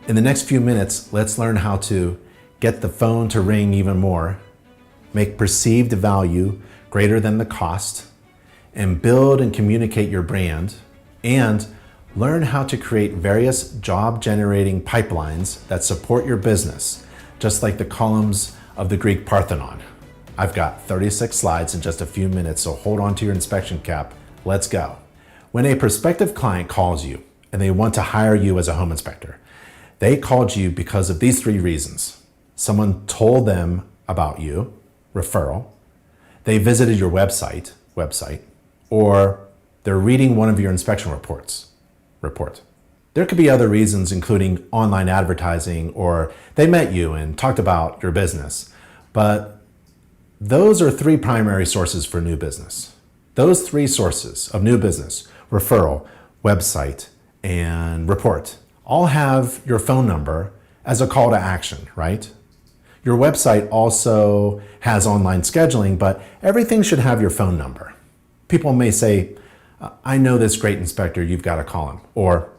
In the next few minutes, let's learn how to get the phone to ring even more, make perceived value greater than the cost, and build and communicate your brand, and learn how to create various job-generating pipelines that support your business, just like the columns of the Greek Parthenon. I've got 36 slides in just a few minutes, so hold on to your inspection cap. Let's go. When a prospective client calls you and they want to hire you as a home inspector, they called you because of these 3 reasons. Someone told them about you, referral. They visited your website, or they're reading one of your inspection reports, report. There could be other reasons, including online advertising, or they met you and talked about your business. But those are 3 primary sources for new business. Those 3 sources of new business, referral, website, and report, all have your phone number as a call to action, right? Your website also has online scheduling, but everything should have your phone number. People may say, I know this great inspector, you've got to call him. Or,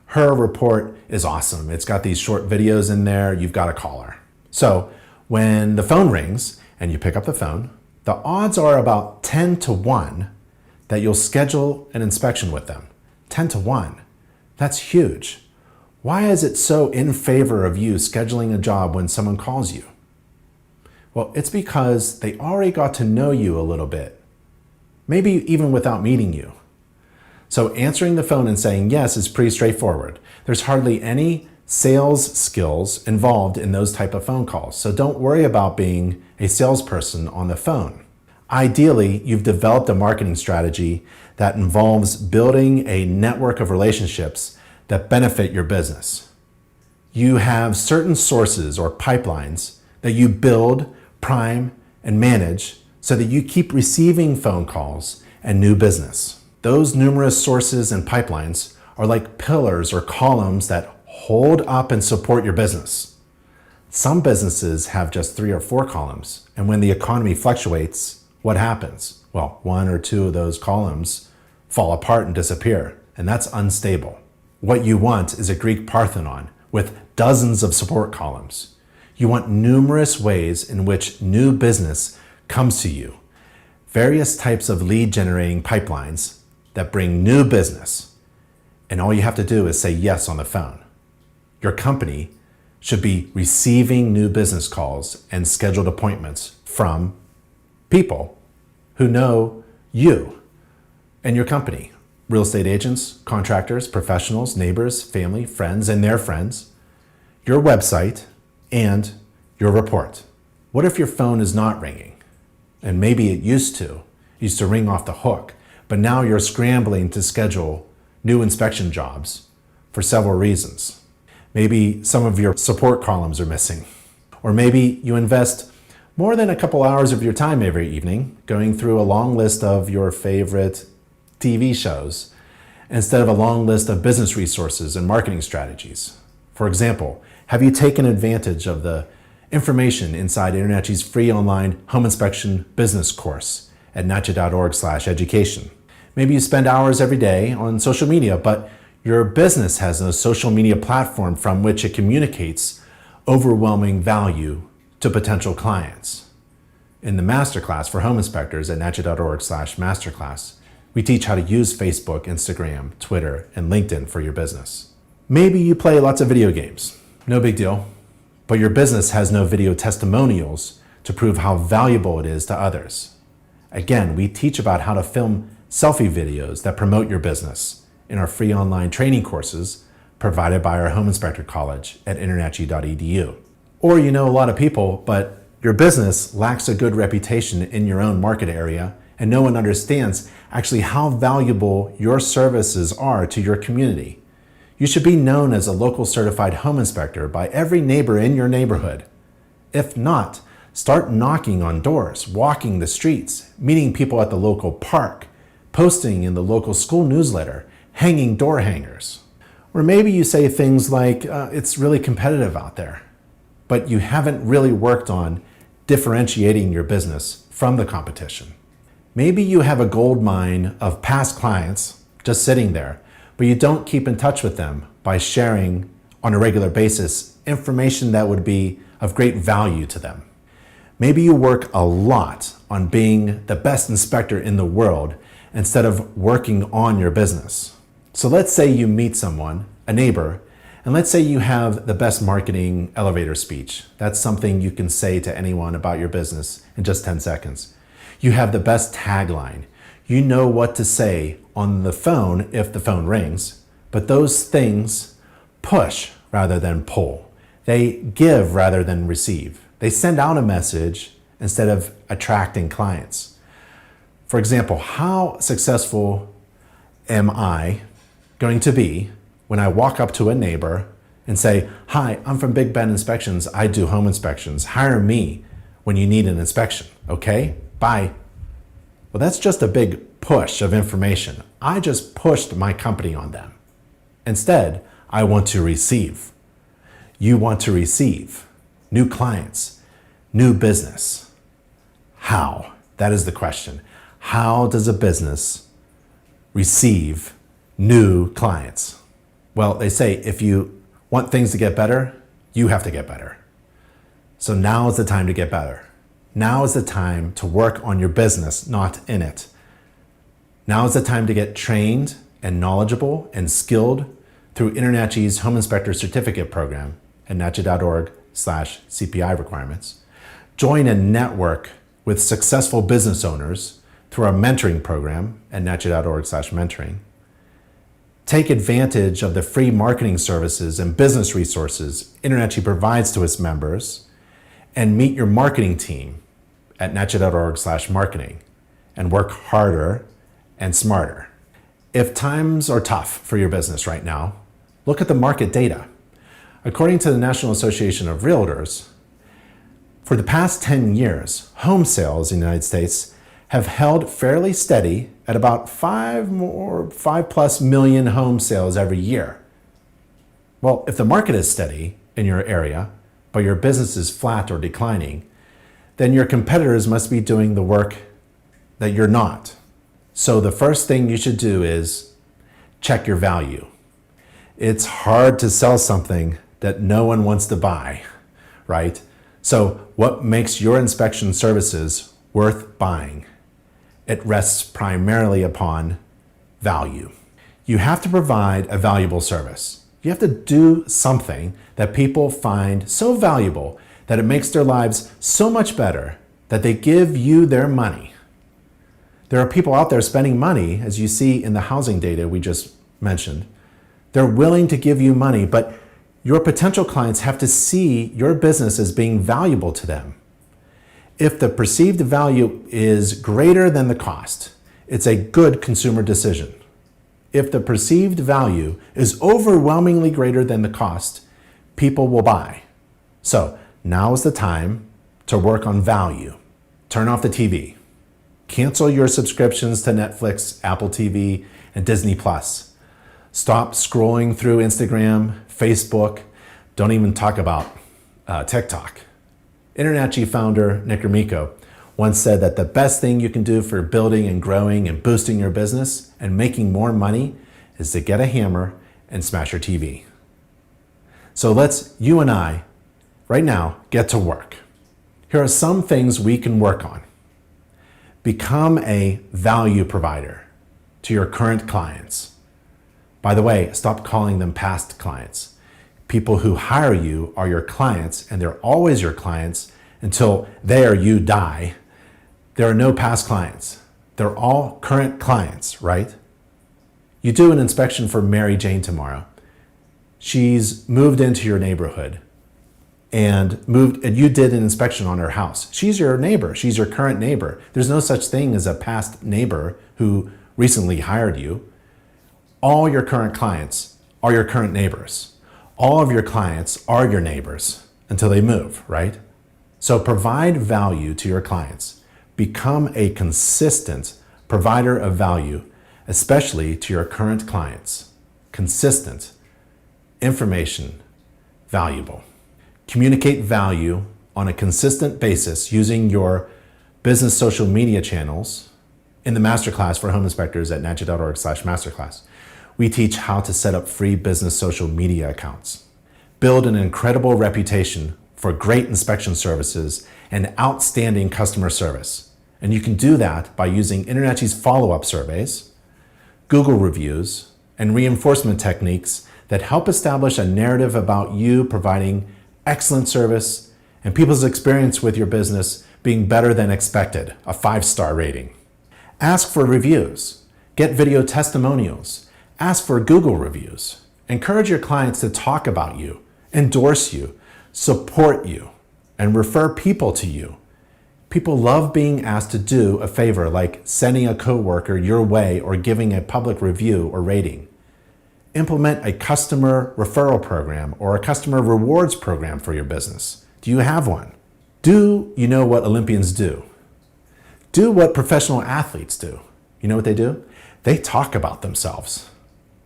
her report is awesome. It's got these short videos in there, you've got to call her. So when the phone rings and you pick up the phone, the odds are about 10 to 1 that you'll schedule an inspection with them. 10 to 1. That's huge. Why is it so in favor of you scheduling a job when someone calls you? Well, it's because they already got to know you a little bit, maybe even without meeting you. So answering the phone and saying yes is pretty straightforward. There's hardly any sales skills involved in those type of phone calls, so don't worry about being a salesperson on the phone. Ideally, you've developed a marketing strategy that involves building a network of relationships that benefit your business. You have certain sources or pipelines that you build, prime, and manage so that you keep receiving phone calls and new business. Those numerous sources and pipelines are like pillars or columns that hold up and support your business. Some businesses have just 3 or 4 columns, and when the economy fluctuates, what happens? Well, 1 or 2 of those columns fall apart and disappear, and that's unstable. What you want is a Greek Parthenon with dozens of support columns. You want numerous ways in which new business comes to you, various types of lead generating pipelines that bring new business, and all you have to do is say yes on the phone. Your company should be receiving new business calls and scheduled appointments from people who know you and your company. Real estate agents, contractors, professionals, neighbors, family, friends, and their friends, your website, and your report. What if your phone is not ringing? And maybe it used to ring off the hook, but now you're scrambling to schedule new inspection jobs for several reasons. Maybe some of your support columns are missing. Or maybe you invest more than a couple hours of your time every evening going through a long list of your favorite TV shows instead of a long list of business resources and marketing strategies. For example, have you taken advantage of the information inside InterNACHI's free online home inspection business course at nachi.org/education? Maybe you spend hours every day on social media, but your business has no social media platform from which it communicates overwhelming value to potential clients. In the Masterclass for home inspectors at nachi.org/masterclass, we teach how to use Facebook, Instagram, Twitter, and LinkedIn for your business. Maybe you play lots of video games. No big deal. But your business has no video testimonials to prove how valuable it is to others. Again, we teach about how to film selfie videos that promote your business in our free online training courses provided by our Home Inspector College at internachi.edu. Or you know a lot of people, but your business lacks a good reputation in your own market area, and no one understands actually how valuable your services are to your community. You should be known as a local certified home inspector by every neighbor in your neighborhood. If not, start knocking on doors, walking the streets, meeting people at the local park, posting in the local school newsletter, hanging door hangers. Or maybe you say things like, it's really competitive out there, but you haven't really worked on differentiating your business from the competition. Maybe you have a gold mine of past clients just sitting there, but you don't keep in touch with them by sharing on a regular basis information that would be of great value to them. Maybe you work a lot on being the best inspector in the world instead of working on your business. So let's say you meet someone, a neighbor, and let's say you have the best marketing elevator speech. That's something you can say to anyone about your business in just 10 seconds. You have the best tagline. You know what to say on the phone if the phone rings, but those things push rather than pull. They give rather than receive. They send out a message instead of attracting clients. For example, how successful am I going to be when I walk up to a neighbor and say, "Hi, I'm from Big Ben Inspections. I do home inspections. Hire me when you need an inspection, okay? Bye." Well, that's just a big push of information. I just pushed my company on them. Instead, I want to receive. You want to receive new clients, new business. How? That is the question. How does a business receive new clients? Well, they say if you want things to get better, you have to get better. So now is the time to get better. Now is the time to work on your business, not in it. Now is the time to get trained and knowledgeable and skilled through InterNACHI's Home Inspector Certificate Program at nachi.org/CPI requirements. Join a network with successful business owners through our mentoring program at nachi.org/mentoring. Take advantage of the free marketing services and business resources InterNACHI provides to its members, and meet your marketing team at nachi.org/marketing and work harder and smarter. If times are tough for your business right now, look at the market data. According to the National Association of Realtors, for the past 10 years, home sales in the United States have held fairly steady at about 5+ million home sales every year. Well, if the market is steady in your area, but your business is flat or declining, then your competitors must be doing the work that you're not. So the first thing you should do is check your value. It's hard to sell something that no one wants to buy, right? So what makes your inspection services worth buying? It rests primarily upon value. You have to provide a valuable service. You have to do something that people find so valuable that it makes their lives so much better that they give you their money. There are people out there spending money, as you see in the housing data we just mentioned. They're willing to give you money, but your potential clients have to see your business as being valuable to them. If the perceived value is greater than the cost, it's a good consumer decision. If the perceived value is overwhelmingly greater than the cost, people will buy. So now is the time to work on value. Turn off the TV. Cancel your subscriptions to Netflix, Apple TV, and Disney+. Stop scrolling through Instagram, Facebook. Don't even talk about TikTok. InterNACHI founder Nick Gromicko once said that the best thing you can do for building and growing and boosting your business and making more money is to get a hammer and smash your TV. So let's, you and I, right now, get to work. Here are some things we can work on. Become a value provider to your current clients. By the way, stop calling them past clients. People who hire you are your clients, and they're always your clients until they or you die. There are no past clients. They're all current clients, right? You do an inspection for Mary Jane tomorrow. She's moved into your neighborhood and you did an inspection on her house. She's your neighbor. She's your current neighbor. There's no such thing as a past neighbor who recently hired you. All your current clients are your current neighbors. All of your clients are your neighbors until they move, right? So provide value to your clients. Become a consistent provider of value, especially to your current clients. Consistent, information, valuable. Communicate value on a consistent basis using your business social media channels in the Masterclass for home inspectors at nachi.org/masterclass. We teach how to set up free business social media accounts. Build an incredible reputation for great inspection services and outstanding customer service. And you can do that by using InterNACHI's follow-up surveys, Google reviews, and reinforcement techniques that help establish a narrative about you providing excellent service and people's experience with your business being better than expected, a 5-star rating. Ask for reviews, get video testimonials, ask for Google reviews. Encourage your clients to talk about you, endorse you, support you, and refer people to you. People love being asked to do a favor like sending a coworker your way or giving a public review or rating. Implement a customer referral program or a customer rewards program for your business. Do you have one? Do you know what Olympians do? Do what professional athletes do. You know what they do? They talk about themselves.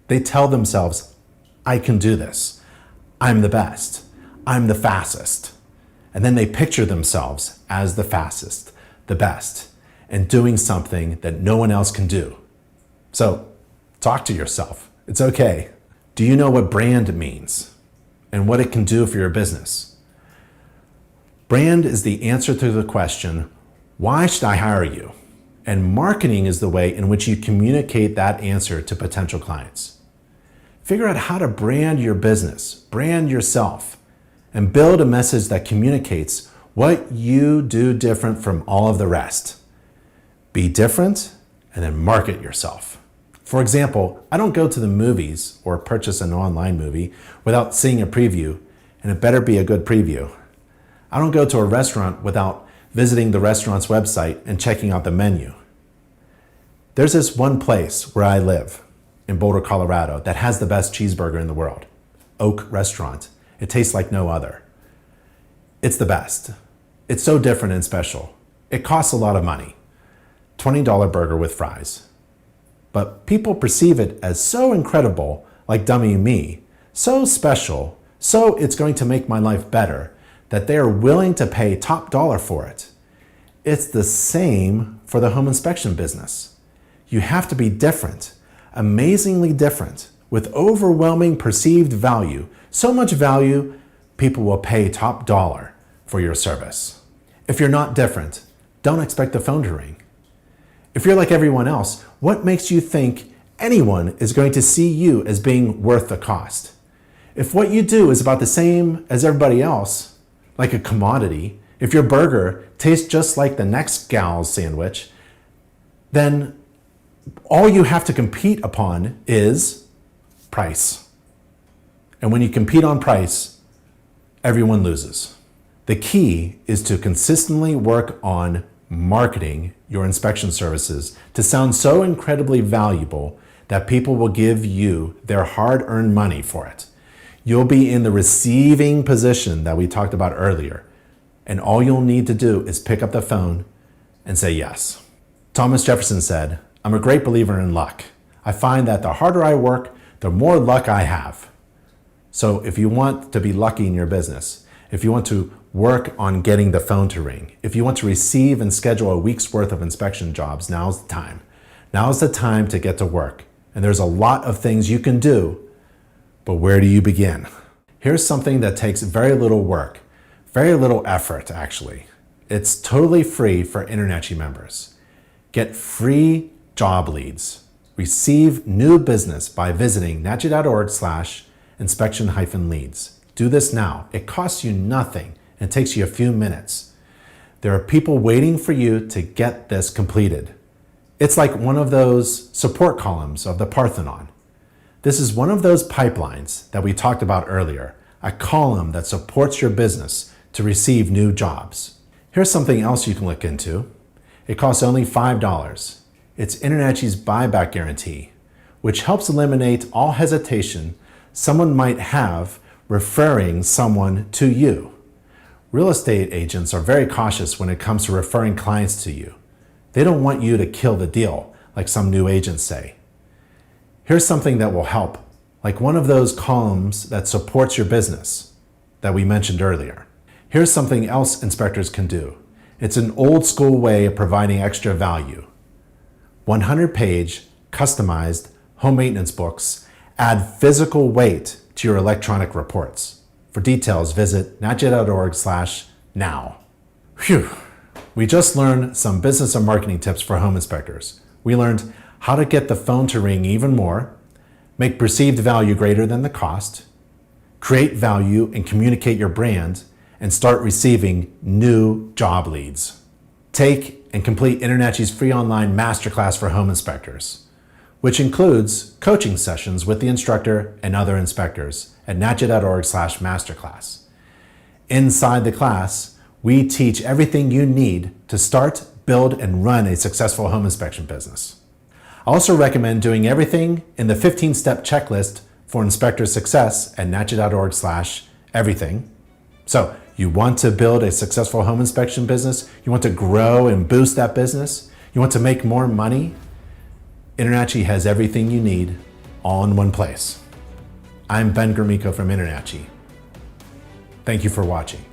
They tell themselves, I can do this. I'm the best. I'm the fastest. And then they picture themselves as the fastest, the best, and doing something that no one else can do. So talk to yourself. It's okay. Do you know what brand means and what it can do for your business? Brand is the answer to the question, why should I hire you? And marketing is the way in which you communicate that answer to potential clients. Figure out how to brand your business, brand yourself, and build a message that communicates what you do different from all of the rest. Be different and then market yourself. For example, I don't go to the movies or purchase an online movie without seeing a preview, and it better be a good preview. I don't go to a restaurant without visiting the restaurant's website and checking out the menu. There's this one place where I live in Boulder, Colorado that has the best cheeseburger in the world. Oak Restaurant. It tastes like no other. It's the best. It's so different and special. It costs a lot of money. $20 burger with fries. But people perceive it as so incredible, like dummy me, so special, so it's going to make my life better, that they are willing to pay top dollar for it. It's the same for the home inspection business. You have to be different, amazingly different, with overwhelming perceived value, so much value, people will pay top dollar for your service. If you're not different, don't expect the phone to ring. If you're like everyone else, what makes you think anyone is going to see you as being worth the cost? If what you do is about the same as everybody else, like a commodity, if your burger tastes just like the next gal's sandwich, then all you have to compete upon is price. And when you compete on price, everyone loses. The key is to consistently work on marketing your inspection services to sound so incredibly valuable that people will give you their hard-earned money for it. You'll be in the receiving position that we talked about earlier, and all you'll need to do is pick up the phone and say yes. Thomas Jefferson said, "I'm a great believer in luck. I find that the harder I work, the more luck I have." So if you want to be lucky in your business, if you want to work on getting the phone to ring, if you want to receive and schedule a week's worth of inspection jobs, now's the time. Now's the time to get to work. And there's a lot of things you can do, but where do you begin? Here's something that takes very little work, very little effort actually. It's totally free for InterNACHI members. Get free job leads. Receive new business by visiting nachi.org/inspection-leads. Do this now. It costs you nothing and takes you a few minutes. There are people waiting for you to get this completed. It's like one of those support columns of the Parthenon. This is one of those pipelines that we talked about earlier, a column that supports your business to receive new jobs. Here's something else you can look into. It costs only $5. It's InterNACHI's buyback guarantee, which helps eliminate all hesitation someone might have referring someone to you. Real estate agents are very cautious when it comes to referring clients to you. They don't want you to kill the deal, like some new agents say. Here's something that will help, like one of those columns that supports your business that we mentioned earlier. Here's something else inspectors can do. It's an old school way of providing extra value. 100-page, customized home maintenance books add physical weight to your electronic reports. For details, visit nachi.org/now. Phew. We just learned some business and marketing tips for home inspectors. We learned how to get the phone to ring even more, make perceived value greater than the cost, create value and communicate your brand, and start receiving new job leads. Take and complete InterNACHI's free online masterclass for home inspectors, which includes coaching sessions with the instructor and other inspectors at nachi.org/masterclass. Inside the class, we teach everything you need to start, build, and run a successful home inspection business. I also recommend doing everything in the 15-step checklist for inspector success at nachi.org/everything. So you want to build a successful home inspection business? You want to grow and boost that business? You want to make more money? InterNACHI has everything you need all in one place. I'm Ben Gromicko from InterNACHI. Thank you for watching.